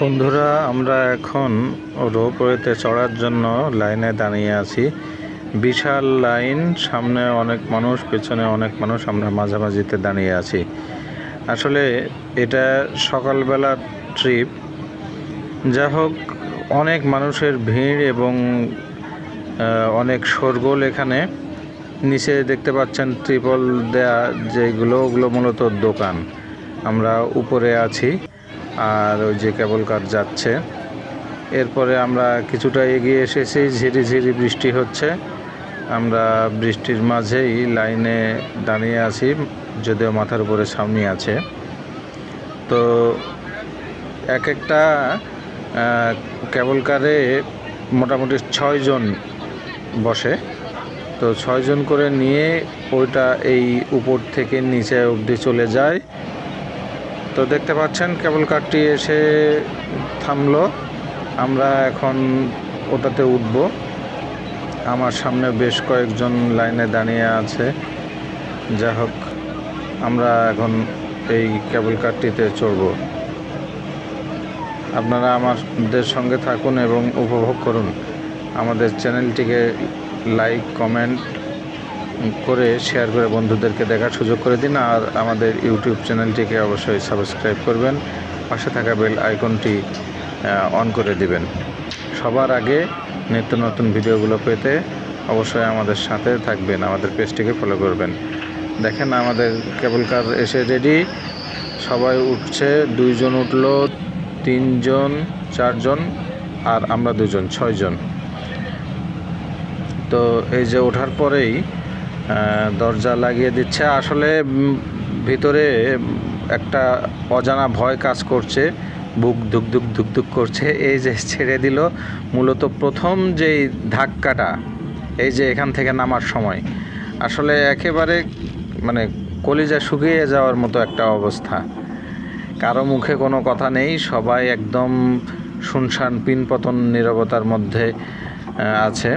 বন্ধুরা, আমরা এখন রোপওয়েতে চড়ার জন্য লাইনে দাঁড়িয়ে আছি। বিশাল লাইন, সামনে অনেক মানুষ, পেছনে অনেক মানুষ, আমরা মাঝামাঝিতে দাঁড়িয়ে আছি। আসলে এটা সকালবেলা ট্রিপ, যা হোক অনেক মানুষের ভিড় এবং অনেক শোরগোল এখানে। নিচে দেখতে পাচ্ছেন ত্রিপল দেয়া ওগুলো মূলত দোকান। আমরা উপরে আছি আর ওই যে কেবল কার যাচ্ছে। এরপরে আমরা কিছুটা এগিয়ে এসেছি, ঝিরিঝিরি বৃষ্টি হচ্ছে। আমরা বৃষ্টির মাঝেই লাইনে দাঁড়িয়ে আছি, যদিও মাথার উপরে ছাউনি আছে। তো এক একটা কেবল কারে মোটামুটি 6 জন বসে। তো 6 জন করে নিয়ে ওইটা এই উপর থেকে নিচে অবধি চলে যায়। তো দেখতে পাচ্ছেন কেবল কারটি এসে থামলো। আমরা এখন ওটাতে উঠব। আমার সামনে বেশ কয়েকজন লাইনে দাঁড়িয়ে আছে। যা হোক, আমরা এখন এই কেবল কারটিতে চড়ব। আপনারা আমাদের সঙ্গে থাকুন এবং উপভোগ করুন। আমাদের চ্যানেলটিকে লাইক, কমেন্ট করে শেয়ার করে বন্ধুদেরকে দেখার সুযোগ করে দিন। আর আমাদের ইউটিউব চ্যানেলটিকে অবশ্যই সাবস্ক্রাইব করবেন, পাশে থাকা বেল আইকনটি অন করে দিবেন। সবার আগে নিত্য নতুন ভিডিওগুলো পেতে অবশ্যই আমাদের সাথে থাকবেন, আমাদের পেজটিকে ফলো করবেন। দেখেন আমাদের কেবল কার এসে রেডি, সবাই উঠছে। 2 জন উঠলো, 3 জন, 4 জন, আর আমরা 2 জন, 6 জন। তো এই যে ওঠার পরেই দরজা লাগিয়ে দিচ্ছে। আসলে ভিতরে একটা অজানা ভয় কাজ করছে, বুক ধুকধুক ধুকধুক করছে। এই যে ছেড়ে দিল, মূলত প্রথম যেই ধাক্কাটা, এই যে এখান থেকে নামার সময়, আসলে একেবারে মানে কলিজা শুকিয়ে যাওয়ার মতো একটা অবস্থা। কারো মুখে কোনো কথা নেই, সবাই একদম শুনশান পিনপতন নীরবতার মধ্যে আছে।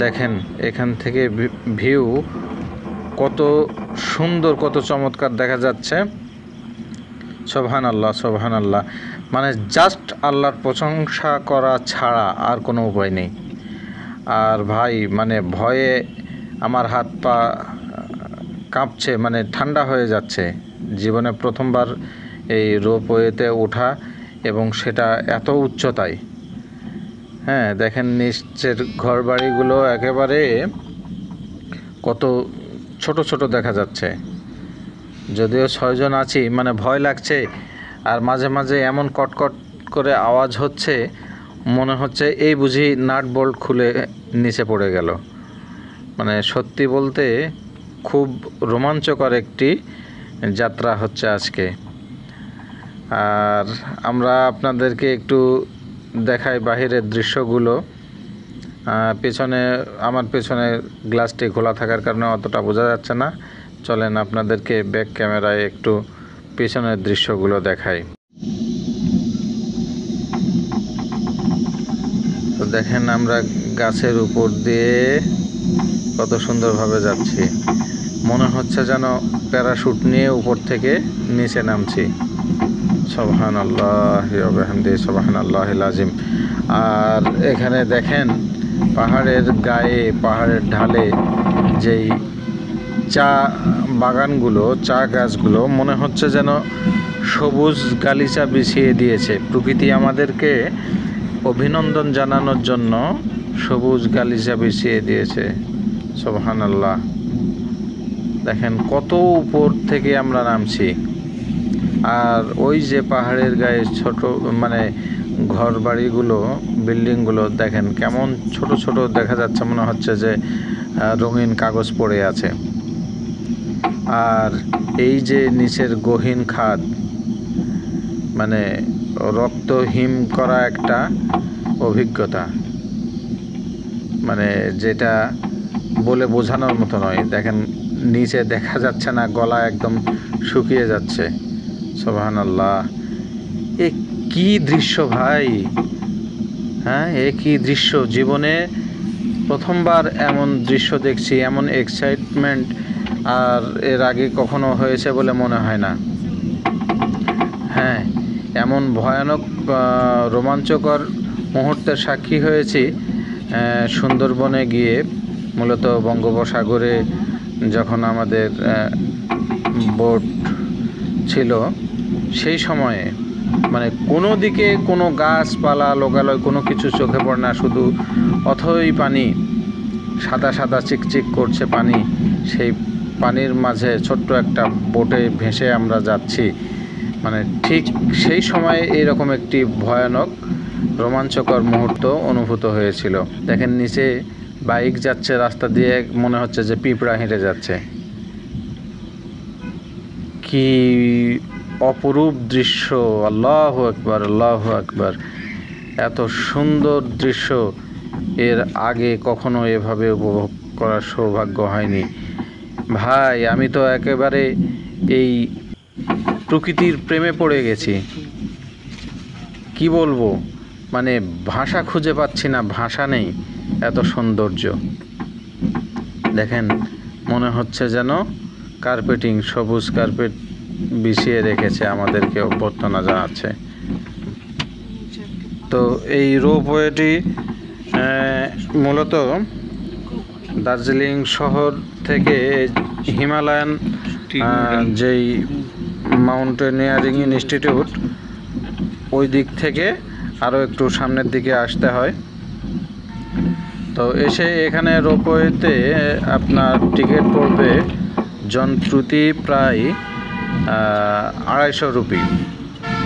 দেখেন এখান থেকে ভিউ কত সুন্দর, কত চমৎকার দেখা যাচ্ছে। সুবহানাল্লাহ, সুবহানাল্লাহ। মানে জাস্ট আল্লাহর প্রশংসা করা ছাড়া আর কোনো উপায় নেই। আর ভাই, মানে ভয়ে আমার হাত পা কাঁপছে, মানে ঠান্ডা হয়ে যাচ্ছে। জীবনে প্রথমবার এই রোপওয়েতে ওঠা, এবং সেটা এত উচ্চতায়। হ্যাঁ, দেখেন নিচের ঘর বাড়িগুলো একেবারে কত ছোট ছোট দেখা যাচ্ছে। যদিও 6 জন আছি, মানে ভয় লাগছে। আর মাঝে মাঝে এমন কটকট করে আওয়াজ হচ্ছে, মনে হচ্ছে এই বুঝি নাট বোল্ট খুলে নিচে পড়ে গেল। মানে সত্যি বলতে খুব রোমাঞ্চকর একটি যাত্রা হচ্ছে আজকে। আর আমরা আপনাদেরকে একটু দেখাই বাহিরের দৃশ্যগুলো। আমার পেছনে গ্লাসটি খোলা থাকার কারণে অতটা বোঝা যাচ্ছে না। চলেন আপনাদেরকে ব্যাক ক্যামেরায় একটু পেছনের দৃশ্যগুলো দেখাই। তো দেখেন আমরা গাছের উপর দিয়ে কত সুন্দরভাবে যাচ্ছি, মনে হচ্ছে যেন প্যারাশুট নিয়ে উপর থেকে নিচে নামছি। সুবহানাল্লাহি ওয়া বিহামদিহি, সুবহানাল্লাহিল আযীম। আর এখানে দেখেন পাহাড়ের গায়ে, পাহাড়ের ঢালে যেই চা বাগানগুলো, চা গাছগুলো, মনে হচ্ছে যেন সবুজ গালিচা বিছিয়ে দিয়েছে। প্রকৃতি আমাদেরকে অভিনন্দন জানানোর জন্য সবুজ গালিচা বিছিয়ে দিয়েছে। সুবহানাল্লাহ। দেখেন কত উপর থেকে আমরা নামছি। আর ওই যে পাহাড়ের গায়ে ছোট, মানে ঘর বাড়িগুলো, বিল্ডিংগুলো দেখেন কেমন ছোট ছোট দেখা যাচ্ছে, মনে হচ্ছে যে রঙিন কাগজ পড়ে আছে। আর এই যে নিচের গহীন খাদ, মানে রক্তহীন করা একটা অভিজ্ঞতা, মানে যেটা বলে বোঝানোর মতো নয়। দেখেন নিচে দেখা যাচ্ছে না, গলা একদম শুকিয়ে যাচ্ছে। সুবহানাল্লাহ। এ কি দৃশ্য ভাই! হ্যাঁ, এ কি দৃশ্য! জীবনে প্রথমবার এমন দৃশ্য দেখছি, এমন এক্সাইটমেন্ট আর এর আগে কখনো হয়েছে বলে মনে হয় না। হ্যাঁ, এমন ভয়ানক রোমাঞ্চকর মুহূর্তের সাক্ষী হয়েছি সুন্দরবনে গিয়ে, মূলত বঙ্গোপসাগরে যখন আমাদের বোট ছিল সেই সময়ে মানে কোনো দিকে কোনো গাছপালা লোকালয় কোনো কিছু চোখে পড়ে না, শুধু অথই পানি, সাদা সাদা চিকচিক করছে পানি। সেই পানির মাঝে ছোট্ট একটা বোটে ভেসে আমরা যাচ্ছি, মানে ঠিক সেই সময়ে এইরকম একটি ভয়ানক রোমাঞ্চকর মুহূর্ত অনুভূত হয়েছিল। দেখেন নিচে বাইক যাচ্ছে রাস্তা দিয়ে, মনে হচ্ছে যে পিঁপড়া হেঁটে যাচ্ছে। কি অপরূপ দৃশ্য! আল্লাহু আকবার, আল্লাহু আকবার। এত সুন্দর দৃশ্য এর আগে কখনো এভাবে উপভোগ করার সৌভাগ্য হয়নি ভাই। আমি তো একেবারে এই প্রকৃতির প্রেমে পড়ে গেছি, কি বলবো, মানে ভাষা খুঁজে পাচ্ছি না, ভাষা নেই, এত সৌন্দর্য। দেখেন মনে হচ্ছে যেন কার্পেটিং, সবুজ কার্পেট বিছিয়ে রেখেছে, আমাদেরকে অভ্যর্থনা জানাচ্ছে। তো এই রোপওয়েটি মূলত দার্জিলিং শহর থেকে হিমালয়ান যেই মাউন্টেনিয়ারিং ইনস্টিটিউট ওই দিক থেকে আরও একটু সামনের দিকে আসতে হয়। তো এসে এখানে রোপওয়েতে আপনার টিকিট পড়বে জনপ্রতি প্রায় 250 রুপি,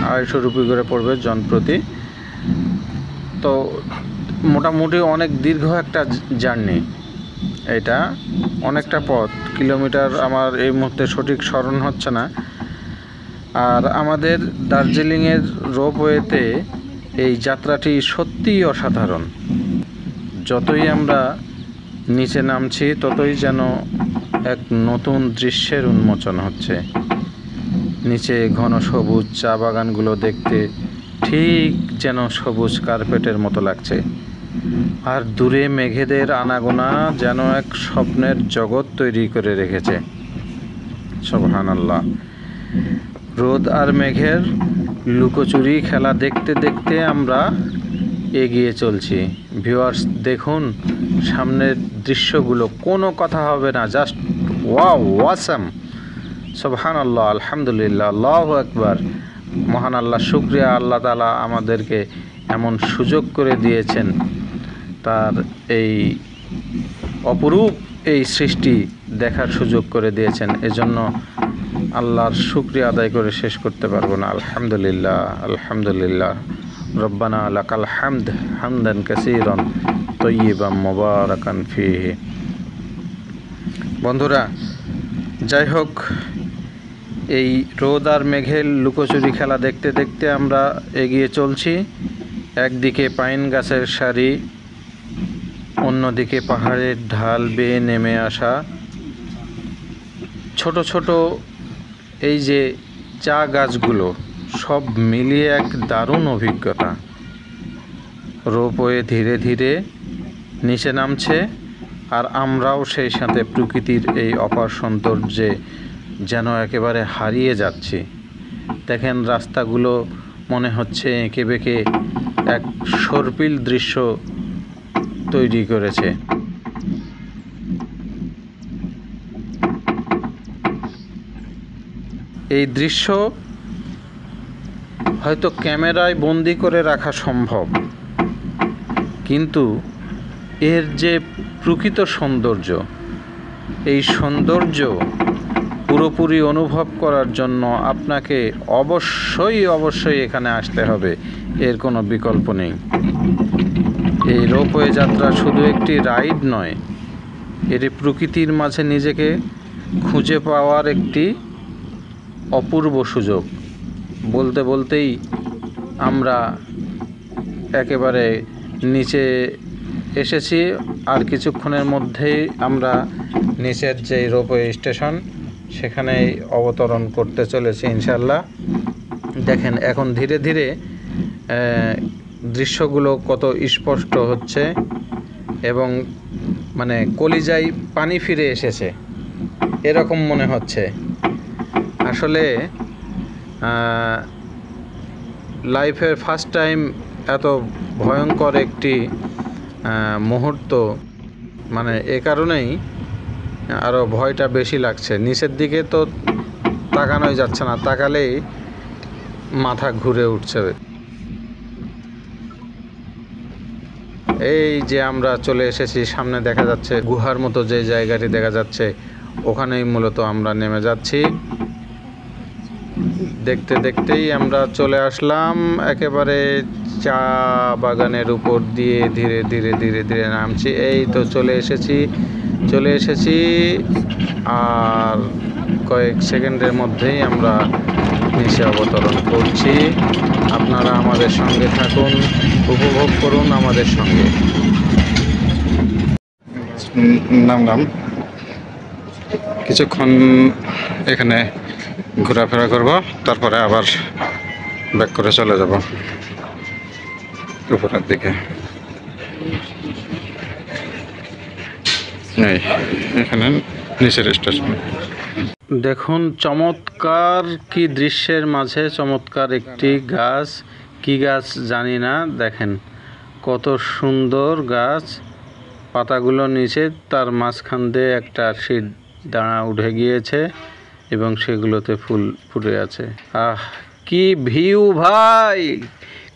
250 রুপি করে পড়বে জনপ্রতি। তো মোটামুটি অনেক দীর্ঘ একটা জার্নি, এটা অনেকটা পথ, কিলোমিটার আমার এই মুহূর্তে সঠিক স্মরণ হচ্ছে না। আর আমাদের দার্জিলিংয়ের রোপওয়েতে এই যাত্রাটি সত্যিই অসাধারণ। যতই আমরা নিচে নামছি ততই যেন এক নতুন দৃশ্যের উন্মোচন হচ্ছে। নিচে ঘন সবুজ চা বাগানগুলো দেখতে ঠিক যেন সবুজ কার্পেটের মতো লাগছে, আর দূরে মেঘেদের আনাগোনা যেন এক স্বপ্নের জগৎ তৈরি করে রেখেছে। সুবহানাল্লাহ। রোদ আর মেঘের লুকোচুরি খেলা দেখতে দেখতে আমরা এগিয়ে চলছি। ভিউয়ার্স দেখুন সামনের দৃশ্যগুলো, কোনো কথা হবে না, জাস্ট ওয়াও, ওয়াসাম, সুবহানাল্লাহ, আলহামদুলিল্লাহ, আল্লাহু আকবার। মহান আল্লাহ শুকরিয়া, আল্লাহ তাআলা আমাদেরকে এমন সুযোগ করে দিয়েছেন, তার এই অপরূপ এই সৃষ্টি দেখার সুযোগ করে দিয়েছেন। এজন্য আল্লাহর শুকরিয়া আদায় করে শেষ করতে পারবো না। আলহামদুলিল্লাহ, আলহামদুলিল্লাহ, রব্বানা লাকাল হামদ হামদান কাসীরান তাইয়িবান মুবারাকান ফীহি। বন্ধুরা, যাই হোক, এই রোদ আর মেঘের লুকোচুরি খেলা দেখতে দেখতে আমরা এগিয়ে চলছি। একদিকে পাইন গাছের সারি, অন্যদিকে পাহাড়ের ঢাল বেয়ে নেমে আসা ছোট ছোট এই যে চা গাছগুলো, সব মিলিয়ে এক দারুণ অভিজ্ঞতা। রোপওয়ে ধীরে ধীরে নিচে নামছে, আর আমরাও সেই সাথে প্রকৃতির এই অপার সৌন্দর্যে যেন একেবারে হারিয়ে যাচ্ছি। দেখেন রাস্তাগুলো মনে হচ্ছে এঁকে বেঁকে এক সর্পিল দৃশ্য তৈরি করেছে। এই দৃশ্য হয়তো ক্যামেরায় বন্দি করে রাখা সম্ভব, কিন্তু এর যে প্রকৃত সৌন্দর্য, এই সৌন্দর্য পুরোপুরি অনুভব করার জন্য আপনাকে অবশ্যই এখানে আসতে হবে, এর কোনো বিকল্প নেই। এই রোপওয়ে যাত্রা শুধু একটি রাইড নয়, এটি প্রকৃতির মাঝে নিজেকে খুঁজে পাওয়ার একটি অপূর্ব সুযোগ। বলতে বলতেই আমরা একেবারে নিচে এসেছি, আর কিছুক্ষণের মধ্যেই আমরা নিচের যে রোপওয়ে স্টেশন সেখানেই অবতরণ করতে চলেছি ইনশাল্লাহ। দেখেন এখন ধীরে ধীরে দৃশ্যগুলো কত স্পষ্ট হচ্ছে, এবং মানে কলিজায় পানি ফিরে এসেছে এরকম মনে হচ্ছে। আসলে লাইফের ফার্স্ট টাইম এত ভয়ঙ্কর একটি মুহূর্ত, মানে এ কারণেই আরও ভয়টা বেশি লাগছে। নিচের দিকে তো তাকানোই যাচ্ছে না, তাকালেই মাথা ঘুরে উঠছে। এই যে আমরা চলে এসেছি, সামনে দেখা যাচ্ছে গুহার মতো যে জায়গাটি দেখা যাচ্ছে, ওখানেই মূলত আমরা নেমে যাচ্ছি। দেখতে দেখতেই আমরা চলে আসলাম একেবারে চা বাগানের উপর দিয়ে ধীরে ধীরে ধীরে ধীরে নামছি। এই তো চলে এসেছি আর কয়েক সেকেন্ডের মধ্যেই আমরা নিচে অবতরণ করছি। আপনারা আমাদের সঙ্গে থাকুন, উপভোগ করুন আমাদের সঙ্গে। নামলাম, কিছুক্ষণ এখানে ঘোরাফেরা করব, তারপরে আবার ব্যাক করে চলে যাব উপরের দিকে। এখানে নিচের স্টেশন দেখুন, চমৎকার কি দৃশ্যের মাঝে চমৎকার একটি গাছ, কি গাছ জানি না, দেখেন কত সুন্দর গাছ, পাতাগুলো নিচে, তার মাঝখান দিয়ে একটা শীত দাঁড়া উঠে গিয়েছে এবং সেগুলোতে ফুল ফুটে আছে। আহ, কি ভিউ ভাই,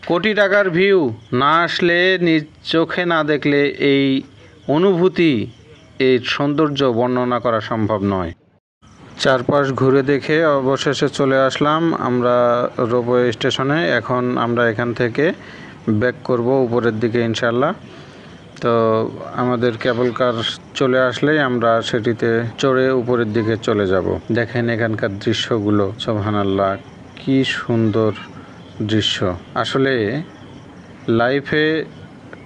কোটি টাকার ভিউ। না আসলে, নিজ চোখে না দেখলে এই অনুভূতি, এই সৌন্দর্য বর্ণনা করা সম্ভব নয়। চারপাশ ঘুরে দেখে অবশেষে চলে আসলাম আমরা রোপওয়ে স্টেশনে। এখন আমরা এখান থেকে ব্যাক করব উপরের দিকে ইনশাল্লাহ। তো আমাদের কেবল কার চলে আসলেই আমরা সেটিতে চড়ে উপরের দিকে চলে যাব। দেখেন এখানকার দৃশ্যগুলো, সুবহানাল্লাহ, কি সুন্দর দৃশ্য। আসলে লাইফে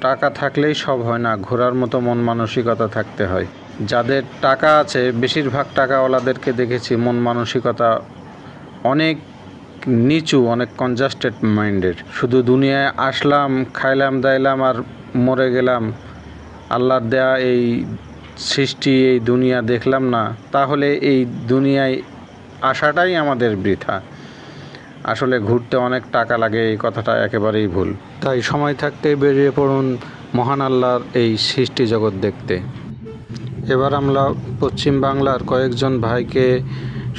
টাকা থাকলেই সব হয় না, ঘোরার মতো মন মানসিকতা থাকতে হয়। যাদের টাকা আছে, বেশিরভাগ টাকাওয়ালাদেরকে দেখেছি মন মানসিকতা অনেক নিচু, অনেক কনজাস্টেড মাইন্ডের। শুধু দুনিয়ায় আসলাম, খাইলাম দাইলাম আর মরে গেলাম, আল্লাহর দেয়া এই সৃষ্টি, এই দুনিয়া দেখলাম না, তাহলে এই দুনিয়ায় আসাটাই আমাদের বৃথা। আসলে ঘুরতে অনেক টাকা লাগে, এই কথাটা একেবারেই ভুল। তাই সময় থাকতে বেরিয়ে পড়ুন মহান আল্লাহর এই সৃষ্টি জগৎ দেখতে। এবার আমরা পশ্চিম বাংলার কয়েকজন ভাইকে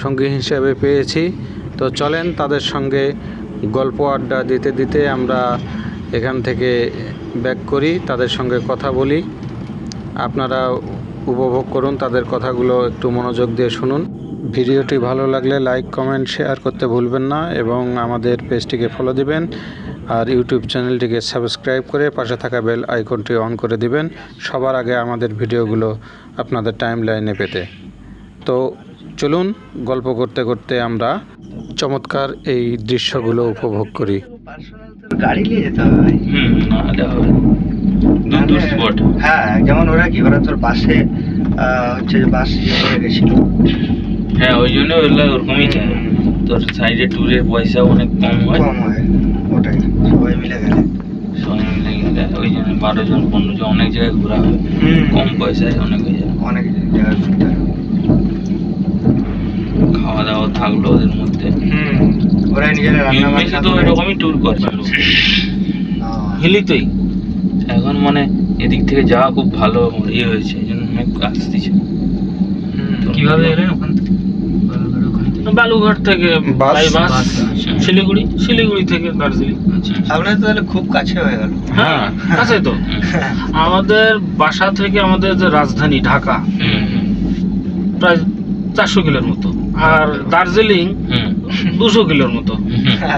সঙ্গী হিসেবে পেয়েছি, তো চলেন তাদের সঙ্গে গল্প আড্ডা দিতে দিতে আমরা এখান থেকে ব্যাক করি, তাদের সঙ্গে কথা বলি। আপনারা উপভোগ করুন তাদের কথাগুলো, একটু মনোযোগ দিয়ে শুনুন। ভিডিওটি ভালো লাগলে লাইক, কমেন্ট, শেয়ার করতে ভুলবেন না এবং আমাদের পেজটিকে ফলো দিবেন আর ইউটিউব চ্যানেলটিকে সাবস্ক্রাইব করে পাশে থাকা বেল আইকনটি অন করে দিবেন সবার আগে আমাদের ভিডিওগুলো আপনাদের টাইম লাইনে পেতে। তো চলুন গল্প করতে করতে আমরা চমৎকার এই দৃশ্যগুলো উপভোগ করি। গাড়ি নিয়ে যেতে হবে ভাই। দূর স্পট। হ্যাঁ, যেমন ওরা কি, ওরা তোর বাসে হচ্ছে যে বাস হয়ে গেছিল। হ্যাঁ, ওই জন্য ওরকমই তোর সাইডে ট্যুরের পয়সা অনেক কম হয়। ওটাই, সবাই মিলে গেলে ওই জন্য 12 জন 15 জন অনেক জায়গায় ঘোরা হবে, কম পয়সায় অনেক হয়ে যাবে, অনেক জায়গায় ঘুরতে হবে। খাওয়া দাওয়া থাকলো ওদের মধ্যে। ওরা নিজেরা রান্না বান্না তো এরকমই ট্যুর করছিল হিলিতেই। এখন মানে এদিক থেকে যাওয়া খুব ভালো ইয়ে হয়েছে, এই জন্য অনেক আসতেছে। কিভাবে এলেন ওখান থেকে? বালুঘাট থেকে বাস, শিলিগুড়ি থেকে দার্জিলিং। আপনার তো তাহলে খুব কাছে হয়ে গেল। হ্যাঁ, কাছে তো। আমাদের বাসা থেকে আমাদের যে রাজধানী ঢাকা প্রায় 400 কিলোর মতো, আর দার্জিলিং 200 কিলোর মতো।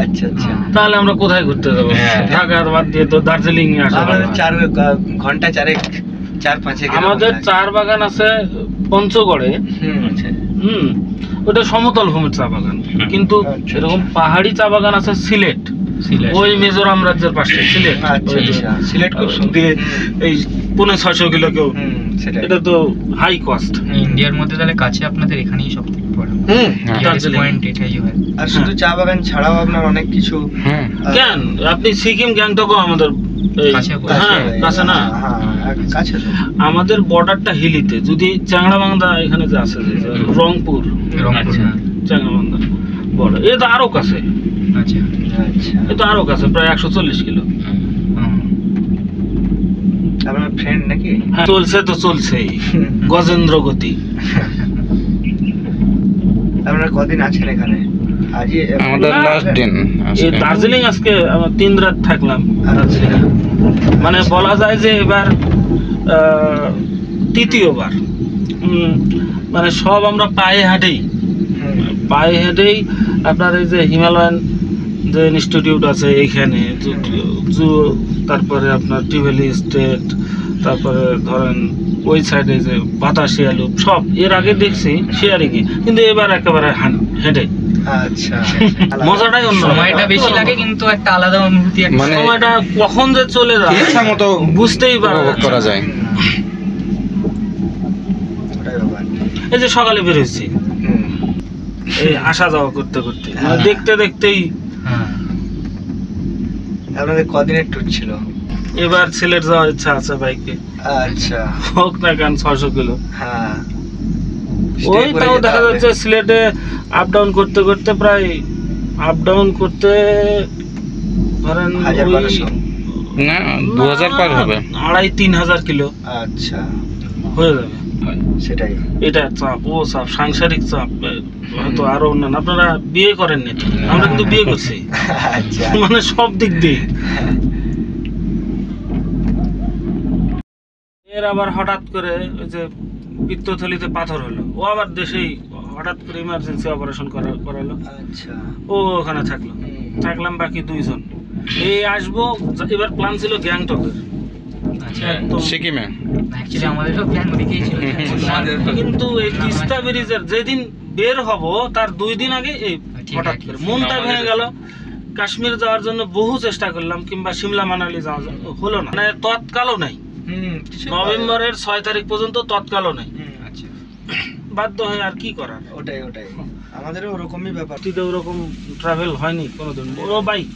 আচ্ছা আচ্ছা, তাহলে আমরা কোথায় ঘুরতে যাবো? ঢাকা বাদ দিয়ে তো দার্জিলিং এ আসা। 4 ঘন্টা 4-5 আমাদের চার বাগান আছে পঞ্চগড়ে। ওটা সমতল ভূমির চা বাগান, কিন্তু এরকম পাহাড়ি চা বাগান আছে সিলেট, ওই মিজোরাম রাজ্যের পাশে সিলেট। সিলেট খুব সুন্দর, এই 500-600 কিলো কেউ, এটা তো হাই কস্ট। ইন্ডিয়ার মধ্যে তাহলে কাছে আপনাদের এখানেই সব থেকে বড় পয়েন্ট এটাই হয়। আর শুধু চা বাগান ছাড়াও আপনার অনেক কিছু। কেন আপনি সিকিম, গ্যাংটকও আমাদের কাছে না? কাছে। আমাদের বর্ডারটা হিলিতে। যদি চ্যাংড়াবান্ধা এখানে যে আছে, রংপুর চ্যাংড়াবান্ধা, বড়। এ তো আরো কাছে, আচ্ছা আচ্ছা, এ তো আরো কাছে, প্রায় 140 কিলো। আপনার ফ্রেন্ড নাকি? হ্যাঁ, চলছে তো চলছেই, গজেন্দ্র গতি। আপনারা কদিন আছেন এখানে? আজই আমাদের লাস্ট দিন এই দার্জিলিং আজকে আমরা 3 রাত থাকলাম। আচ্ছা, মানে বলা যায় যে এবার তৃতীয়বার। মানে সব আমরা পায়ে হেঁটেই আপনার এই যে হিমালয়ান যে ইনস্টিটিউট আছে এইখানে, তারপরে আপনার টিভেলি স্টেট, তারপরে ধরেন ওই সাইডে যে বাতাসিয়া লুপ, সব এর আগে দেখছি শেয়ারিংয়ে, কিন্তু এবার একেবারে হেঁটে। আচ্ছা, মজাটাই অন্য, সময়টা বেশি লাগে কিন্তু একটা আলাদা অনুভূতি, মানে সময়টা কখন যে চলে যায় ইচ্ছা মতো বুঝতেই পারা করা যায়। ওটাই ব্যাপার। এই যে সকালে বের হয়েছি, এই আসা যাওয়া করতে করতে, মানে দেখতে দেখতেই। আপনাদের কদিনের ট্যুর ছিল? এবার সিলেট যাওয়ার ইচ্ছা আছে বাইকে, আচ্ছা, হোক না কেন 600 কিলো। হ্যাঁ, ওই তাও দেখা যাচ্ছে সিলেটে আপ ডাউন করতে করতে প্রায় ধরেন 1000-1200 না 2000 পার হবে, 2500-3000 কিলো আচ্ছা, হয়ে যাবে। সেটাই। এটা চাপ, ও চাপ, সাংসারিক চাপ, হয়তো আরো অন্যান্য। আপনারা বিয়ে করেননি তো, আমরা কিন্তু বিয়ে করছি, আচ্ছা, মানে সব দিক দিয়ে। এর আবার হঠাৎ করে ওই যে পিত্তথলিতে পাথর হলো, ও আবার দেশেই হঠাৎ করে ইমার্জেন্সি অপারেশন করালো। আচ্ছা, ও ওখানে থাকলাম বাকি 2 জন। এই আসবো, এবার প্ল্যান ছিল গ্যাংটকের, একদম সিকিমে। অ্যাকচুয়ালি আমাদেরও প্ল্যান ওদিকেই ছিল, কিন্তু এই তিস্তা ব্রিজের যেদিন বের হব তার 2 দিন আগে এই হঠাৎ করে মনটা ভেঙে গেল। কাশ্মীর যাওয়ার জন্য বহু চেষ্টা করলাম, কিংবা সিমলা মানালি যাওয়ার জন্য, হলো না, মানে তৎকালও নাই। নভেম্বরের 6 তারিখ পর্যন্ত তৎকালও নাই। আচ্ছা, বাধ্য হয়ে আর কি করার। ওটাই আমাদেরও ওরকমই ব্যাপার। ওরকম ট্রাভেল হয়নি কোনোদিন। ও বাইক,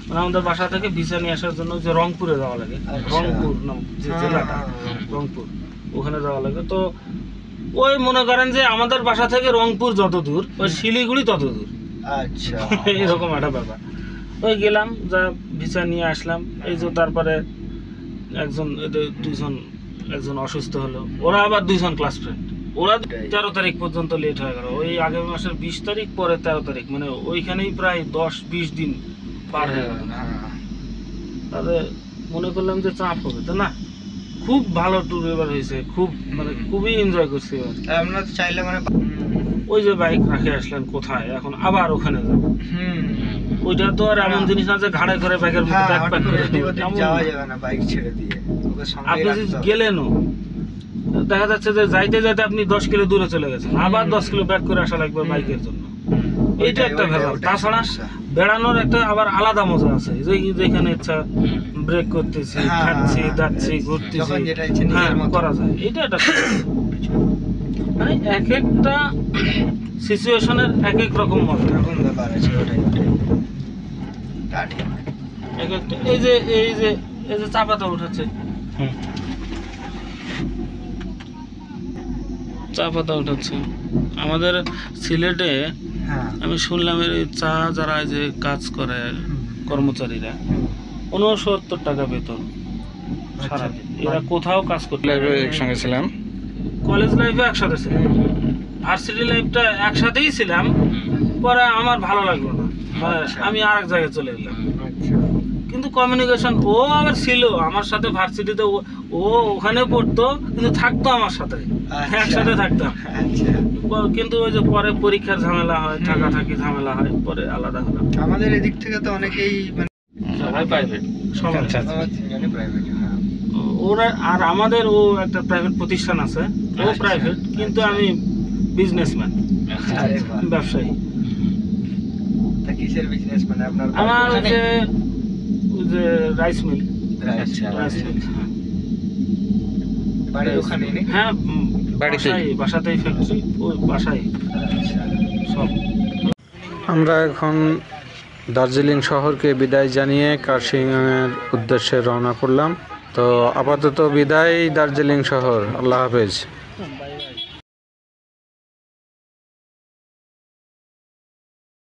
মানে আমাদের বাসা থেকে ভিসা নিয়ে আসার জন্য যে রংপুরে যাওয়া লাগে, রংপুর নাম যে জেলাটা, রংপুর, ওখানে যাওয়া লাগে। তো ওই মনে করেন যে আমাদের বাসা থেকে রংপুর যত দূর, ওই শিলিগুড়ি তত দূর। আচ্ছা, এরকম একটা ব্যাপার। ওই গেলাম, যা ভিসা নিয়ে আসলাম। এই যে তারপরে একজন অসুস্থ হলো, ওরা আবার 2 জন ক্লাস ফ্রেন্ড, ওরা 13 তারিখ পর্যন্ত লেট হয়ে গেল। ওই আগামী মাসের 20 তারিখ পরে 13 তারিখ, মানে ওইখানেই প্রায় 10-20 দিন পার হয়ে গেল। তাহলে মনে করলাম যে চাপ হবে, তো না, খুব ভালো ট্যুর এবার হয়েছে, মানে খুবই এনজয় করছি এবার। আমরা তো চাইলে মানে ওই যে বাইক রাখে আসলেন কোথায়, এখন আবার ওখানে যাবো। ওইটা তো আর এমন জিনিস না যে ঘাড়ে করে ব্যাগের মধ্যে ব্যাকপ্যাক করে যাওয়া যাবে না বাইক ছেড়ে দিয়ে। আপনি যদি গেলেনও দেখা যাচ্ছে যে যাইতে যাইতে আপনি 10 কিলো দূরে চলে গেছেন, আবার 10 কিলো ব্যাক করে আসা লাগবে বাইকের জন্য। এইটা একটা ভেজাল। তাছাড়া বেড়ানোর একটা আবার আলাদা মজা আছে, যেখানে ইচ্ছা ব্রেক করতেছি, খাচ্ছি, যাচ্ছি, ঘুরতেছি, হ্যাঁ করা যায়। এইটা একটা মানে এক একটা সিচুয়েশনের এক এক রকম মজা, ব্যাপার আছে। ওটাই এক একটা। এই যে চা পাতা উঠাচ্ছে, চা পাতা উঠাচ্ছে আমাদের সিলেটে। আমি শুনলাম এর চা যারা যে কাজ করে কর্মচারীরা 69 টাকা বেতন সারাদিন। এরা কোথাও কাজ করতে, একসঙ্গে ছিলাম, কলেজ লাইফে একসাথে ছিলাম, ভার্সিটি লাইফটা একসাথেই ছিলাম। পরে আমার ভালো লাগলো না, মানে আমি আরেক জায়গায় চলে গেলাম। কিন্তু কমিউনিকেশন, ও আবার ছিল আমার সাথে ভার্সিটিতে, ও ওখানে পড়তো কিন্তু থাকতো আমার সাথে, একসাথে থাকতাম। কিন্তু ওই যে পরে পরীক্ষার ঝামেলা হয়, থাকি ঝামেলা হয়, পরে আলাদা হলাম। আমাদের এদিক থেকে তো অনেকেই সবাই প্রাইভেট, সবাই প্রাইভেট। ওরা আর আমাদের ও একটা প্রাইভেট প্রতিষ্ঠান আছে, ও প্রাইভেট, কিন্তু আমি বিজনেসম্যান, ব্যবসায়ী। কিসের বিজনেস? মানে আপনার আমার যে রাইস মিল, বাড়ির ওখানে? হ্যাঁ, বাসাতেই ফ্যাক্টরি, ওই বাসায় সব। আমরা এখন দার্জিলিং শহরকে বিদায় জানিয়ে কার্শিয়াংয়ের উদ্দেশ্যে রওনা করলাম। তো আপাতত বিদায় দার্জিলিং শহর, আল্লাহ হাফেজ।